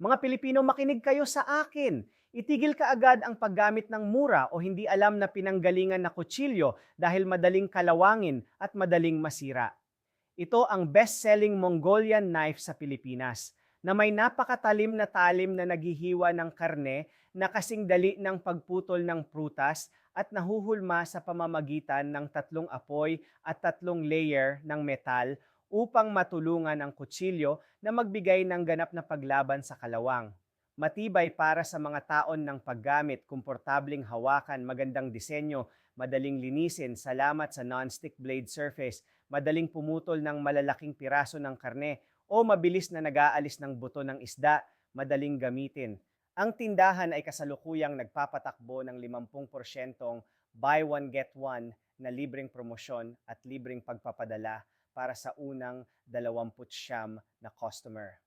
Mga Pilipino, makinig kayo sa akin. Itigil ka agad ang paggamit ng mura o hindi alam na pinanggalingan na kutsilyo dahil madaling kalawangin at madaling masira. Ito ang best-selling Mongolian knife sa Pilipinas na may napakatalim na talim na naghihiwa ng karne na kasing dali ng pagputol ng prutas at nahuhulma sa pamamagitan ng tatlong apoy at tatlong layer ng metal upang matulungan ang kutsilyo na magbigay ng ganap na paglaban sa kalawang. Matibay para sa mga taon ng paggamit, komportabling hawakan, magandang disenyo, madaling linisin, salamat sa non-stick blade surface, madaling pumutol ng malalaking piraso ng karne, o mabilis na nag-aalis ng buto ng isda, madaling gamitin. Ang tindahan ay kasalukuyang nagpapatakbo ng 50% buy one get one na libreng promosyon at libreng pagpapadala para sa unang 29 na customer.